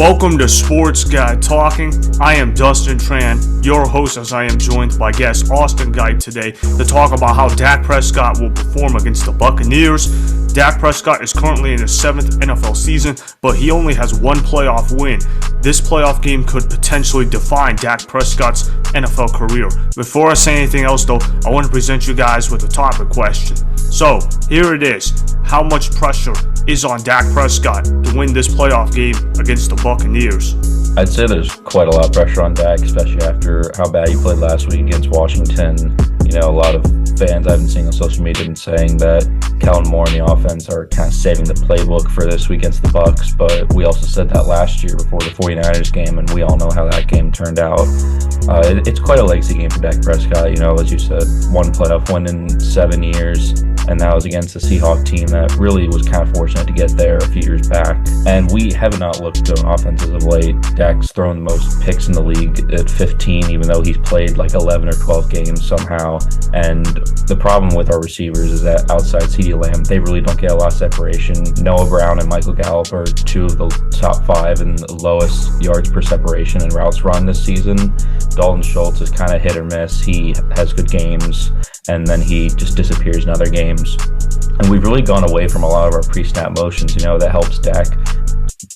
Welcome to Sports Guy Talking. I am Dustin Tran, your host, as I am joined by guest Austin Gipe today to talk about how Dak Prescott will perform against the Buccaneers. Dak Prescott is currently in his 7th NFL season, but he only has one playoff win. This playoff game could potentially define Dak Prescott's NFL career. Before I say anything else though, I want to present you guys with a topic question. So, here it is. How much pressure is on Dak Prescott to win this playoff game against the Buccaneers? I'd say there's quite a lot of pressure on Dak, especially after how bad he played last week against Washington. You know, a lot of fans I've been seeing on social media have been saying that Kellen Moore and the offense are kind of saving the playbook for this week against the Bucs, but we also said that last year before the 49ers game, and we all know how that game turned out. It's quite a legacy game for Dak Prescott. You know, as you said, one playoff win in 7 years, and that was against the Seahawks team that really was kind of fortunate to get there a few years back. And we have not looked good on offense as of late. Dak's thrown the most picks in the league at 15, even though he's played like 11 or 12 games somehow. And the problem with our receivers is that outside CeeDee Lamb, they really don't get a lot of separation. Noah Brown and Michael Gallup are two of the top 5 and the lowest yards per separation in routes run this season. Dalton Schultz is kind of hit or miss. He has good games, and then he just disappears in other games. And we've really gone away from a lot of our pre-snap motions, you know, that helps Dak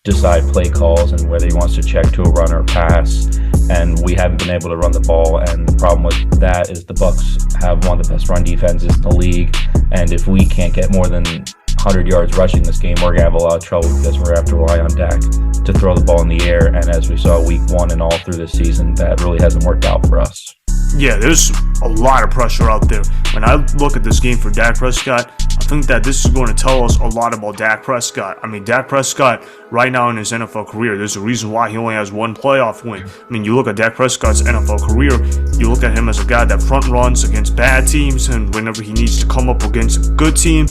decide play calls and whether he wants to check to a run or pass. And we haven't been able to run the ball, and the problem with that is the Bucs have one of the best run defenses in the league, and if we can't get more than 100 yards rushing this game, we're going to have a lot of trouble because we're going to have to rely on Dak to throw the ball in the air, and as we saw week 1 and all through this season, that really hasn't worked out for us. Yeah, there's a lot of pressure out there. When I look at this game for Dak Prescott, I think that this is going to tell us a lot about Dak Prescott. I mean, Dak Prescott, right now in his NFL career, there's a reason why he only has one playoff win. I mean, you look at Dak Prescott's NFL career, you look at him as a guy that front runs against bad teams, and whenever he needs to come up against a good team,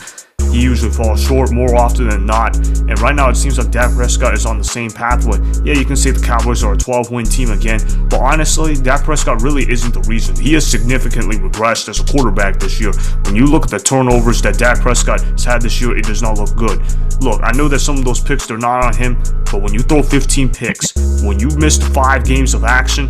he usually falls short more often than not. And right now it seems like Dak Prescott is on the same pathway. Yeah, you can say the Cowboys are a 12-win team again, but honestly, Dak Prescott really isn't the reason. He has significantly regressed as a quarterback this year. When you look at the turnovers that Dak Prescott has had this year, it does not look good. Look, I know that some of those picks, they're not on him, but when you throw 15 picks, when you missed 5 games of action,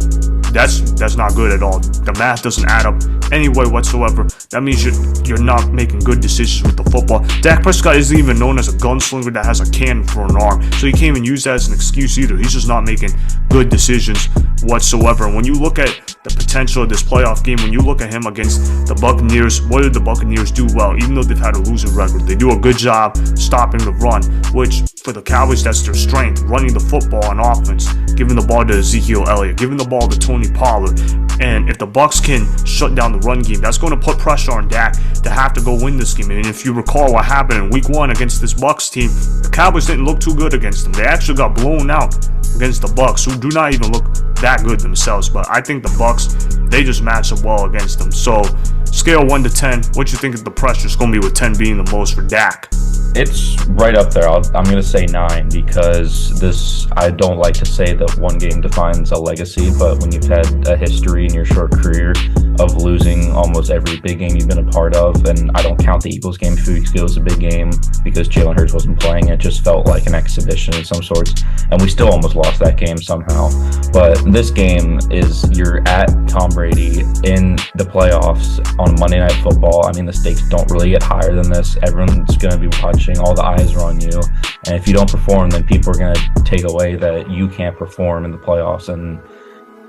that's not good at all. The math doesn't add up any way whatsoever. That means you're not making good decisions with the football. Dak Prescott isn't even known as a gunslinger that has a cannon for an arm, so you can't even use that as an excuse either. He's just not making good decisions whatsoever. And when you look at the potential of this playoff game, when you look at him against the Buccaneers, what did the Buccaneers do well? Even though they've had a losing record, they do a good job stopping the run, which for the Cowboys, that's their strength, running the football on offense, giving the ball to Ezekiel Elliott, giving the ball to Tony Pollard. And if the Bucs can shut down the run game, that's going to put pressure on Dak to have to go win this game. And if you recall what happened in week 1 against this Bucs team, the Cowboys didn't look too good against them. They actually got blown out against the Bucs, who do not even look that good themselves. But I think the Bucs, they just match up well against them. So scale 1 to 10, what you think the pressure is going to be, with 10 being the most for Dak? It's right up there. I'm going to say 9 because I don't like to say that one game defines a legacy, but when you've had a history in your short career of losing almost every big game you've been a part of, and I don't count the Eagles game a few weeks ago as a big game because Jalen Hurts wasn't playing. It just felt like an exhibition of some sorts, and we still almost lost that game somehow. But this game is, you're at Tom Brady in the playoffs on Monday Night Football. I mean, the stakes don't really get higher than this. Everyone's going to be watching. All the eyes are on you, and if you don't perform, then people are going to take away that you can't perform in the playoffs. And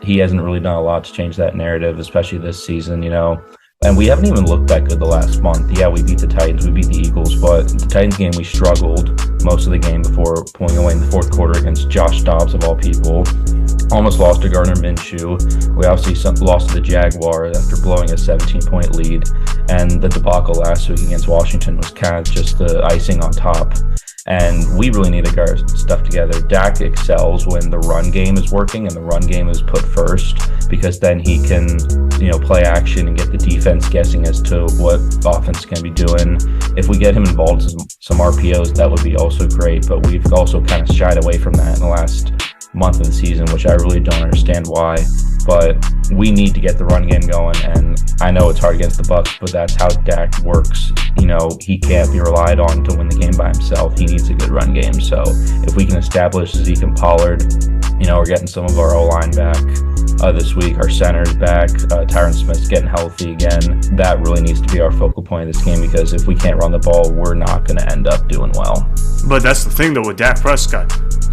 he hasn't really done a lot to change that narrative, especially this season, you know. And we haven't even looked that good the last month. Yeah, we beat the Titans, we beat the Eagles, but the Titans game we struggled most of the game before pulling away in the fourth quarter against Josh Dobbs of all people. Almost lost to Gardner Minshew. We obviously lost to the Jaguars after blowing a 17-point lead. And the debacle last week against Washington was kind of just the icing on top. And we really need to get our stuff together. Dak excels when the run game is working and the run game is put first, because then he can, you know, play action and get the defense guessing as to what offense is going to be doing. If we get him involved in some RPOs, that would be also great. But we've also kind of shied away from that in the last month of the season, which I really don't understand why. but we need to get the run game going. And I know it's hard against the Bucs, but that's how Dak works. He can't be relied on to win the game by himself. He needs a good run game. So if we can establish Zeke and Pollard, we're getting some of our O-line back this week. Our center's back. Tyron Smith's getting healthy again. That really needs to be our focal point of this game, because if we can't run the ball, we're not going to end up doing well. But that's the thing, though, with Dak Prescott.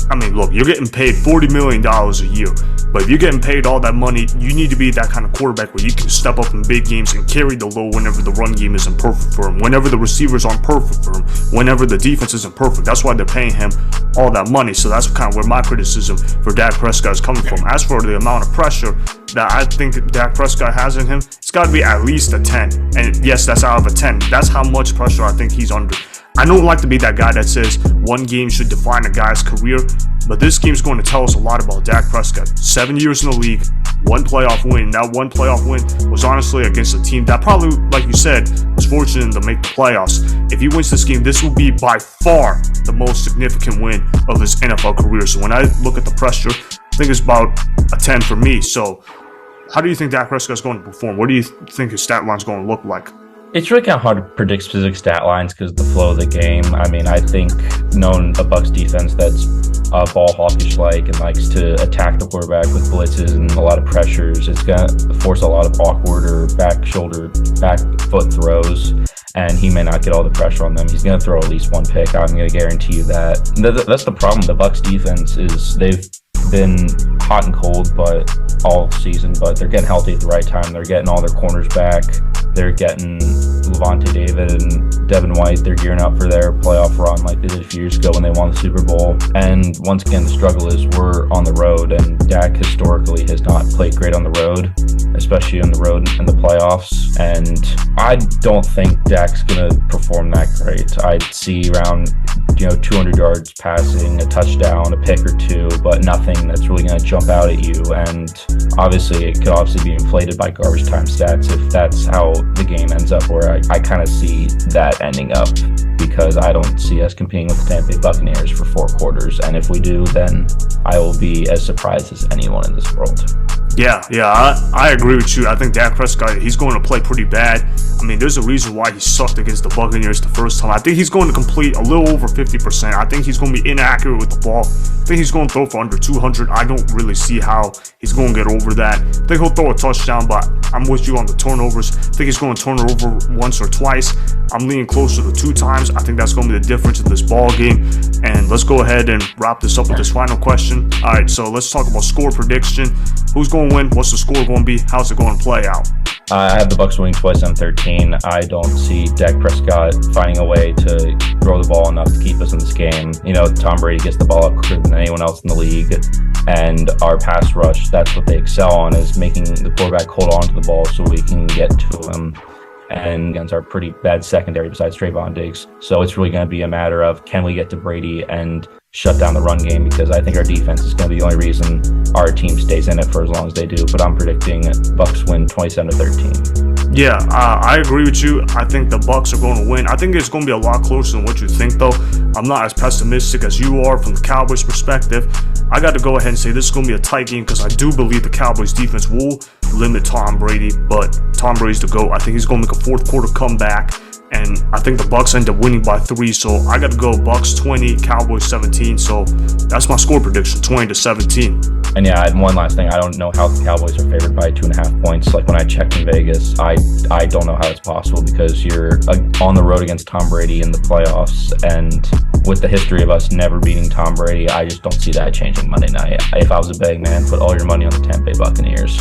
I mean, look, you're getting paid $40 million a year. But if you're getting paid all that money, you need to be that kind of quarterback where you can step up in big games and carry the load whenever the run game isn't perfect for him, whenever the receivers aren't perfect for him, whenever the defense isn't perfect. That's why they're paying him all that money. So that's kind of where my criticism for Dak Prescott is coming from. As for the amount of pressure that I think Dak Prescott has in him, it's got to be at least a 10. And yes, that's out of a 10. That's how much pressure I think he's under. I don't like to be that guy that says one game should define a guy's career, but this game's going to tell us a lot about Dak Prescott. 7 years in the league, one playoff win. That one playoff win was honestly against a team that probably, like you said, was fortunate to make the playoffs. If he wins this game, this will be by far the most significant win of his NFL career. So when I look at the pressure, I think it's about a 10 for me. So how do you think Dak Prescott's going to perform? What do you think his stat line's going to look like? It's really kind of hard to predict specific stat lines because of the flow of the game. I mean, I think knowing a Bucs defense that's ball hawkish-like and likes to attack the quarterback with blitzes and a lot of pressures, it's going to force a lot of awkward or back foot throws, and he may not get all the pressure on them. He's going to throw at least one pick. I'm going to guarantee you that. That's the problem. The Bucs defense is they've been hot and cold all season, but they're getting healthy at the right time. They're getting all their corners back. They're getting Levante David and Devin White. They're gearing up for their playoff run like they did a few years ago when they won the Super Bowl. And once again, the struggle is we're on the road, and Dak historically has not played great on the road, especially on the road in the playoffs. And I don't think Dak's going to perform that great. I'd see around 200 yards passing, a touchdown, a pick or two, but nothing that's really going to jump out at you. And obviously, it could obviously be inflated by garbage time stats if that's how the game ends up, where I kind of see that ending up, because I don't see us competing with the Tampa Bay Buccaneers for 4 quarters. And if we do, then I will be as surprised as anyone in this world. Yeah, I agree with you. I think Dak Prescott, he's going to play pretty bad. I mean, there's a reason why he sucked against the Buccaneers the first time. I think he's going to complete a little over 50%. I think he's going to be inaccurate with the ball. I think he's going to throw for under 200. I don't really see how he's going to get over that. I think he'll throw a touchdown, but I'm with you on the turnovers. I think he's going to turn it over once or twice. I'm leaning closer to 2 times. I think that's going to be the difference in this ball game. And let's go ahead and wrap this up with this final question. All right, so let's talk about score prediction. Who's going to win? What's the score going to be? How's it going to play out? I have the Bucs winning 27-13. I don't see Dak Prescott finding a way to throw the ball enough to keep us in this game. Tom Brady gets the ball up quicker than anyone else in the league, and our pass rush, that's what they excel on, is making the quarterback hold on to the ball so we can get to him. And against our pretty bad secondary besides Trayvon Diggs. So it's really going to be a matter of, can we get to Brady and shut down the run game, because I think our defense is going to be the only reason our team stays in it for as long as they do. But I'm predicting Bucs win 27-13. Yeah, I agree with you. I think the Bucs are going to win. I think it's going to be a lot closer than what you think, though. I'm not as pessimistic as you are from the Cowboys' perspective. I got to go ahead and say this is going to be a tight game, because I do believe the Cowboys' defense will limit Tom Brady, but Tom Brady's the GOAT. I think he's going to make a fourth quarter comeback, and I think the Bucs end up winning by 3. So I got to go Bucs 20, Cowboys 17. So that's my score prediction, 20-17. And yeah, and one last thing, I don't know how the Cowboys are favored by 2.5 points. Like when I checked in Vegas, I don't know how it's possible, because you're on the road against Tom Brady in the playoffs, and with the history of us never beating Tom Brady, I just don't see that changing Monday night. If I was a betting man, put all your money on the Tampa Bay Buccaneers.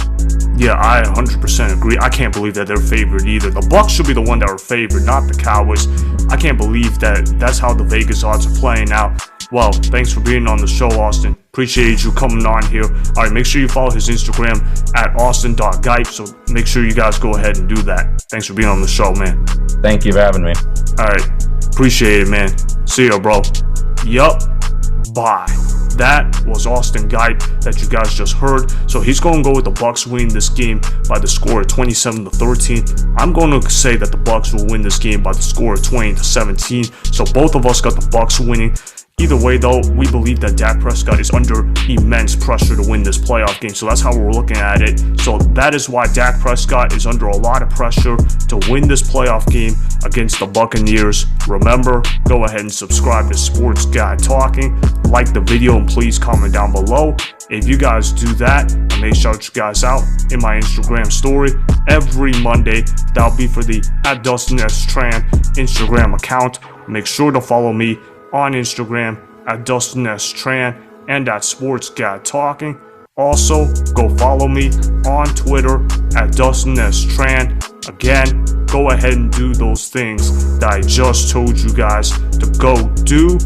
Yeah, I 100% agree. I can't believe that they're favored either. The Bucs should be the one that are favored, not the Cowboys. I can't believe that that's how the Vegas odds are playing out. Well, thanks for being on the show, Austin. Appreciate you coming on here. All right, make sure you follow his Instagram at austin.gipe. So make sure you guys go ahead and do that. Thanks for being on the show, man. Thank you for having me. All right, appreciate it, man. See ya, bro. Yup. Bye. That was Austin Gipe that you guys just heard. So he's going to go with the Bucs winning this game by the score of 27-13. I'm going to say that the Bucs will win this game by the score of 20-17. So both of us got the Bucs winning. Either way, though, we believe that Dak Prescott is under immense pressure to win this playoff game. So that's how we're looking at it. So that is why Dak Prescott is under a lot of pressure to win this playoff game against the Buccaneers. Remember, go ahead and subscribe to Sports Guy Talking. Like the video and please comment down below. If you guys do that, I may shout you guys out in my Instagram story every Monday. That'll be for the @DustinTran Instagram account. Make sure to follow me on Instagram @DustinTran and @SportsGuyTalking. Also, go follow me on Twitter @DustinTran. Again, go ahead and do those things that I just told you guys to go do.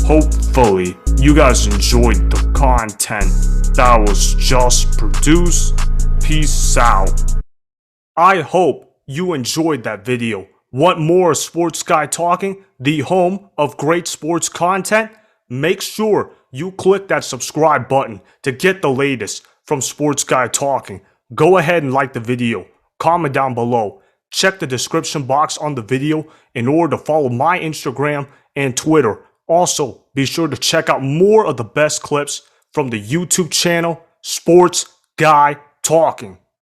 Hopefully, you guys enjoyed the content that was just produced. Peace out. I hope you enjoyed that video. Want more Sports Guy Talking, the home of great sports content? Make sure you click that subscribe button to get the latest from Sports Guy Talking. Go ahead and like the video, comment down below, check the description box on the video in order to follow my Instagram and Twitter. Also, be sure to check out more of the best clips from the YouTube channel, Sports Guy Talking.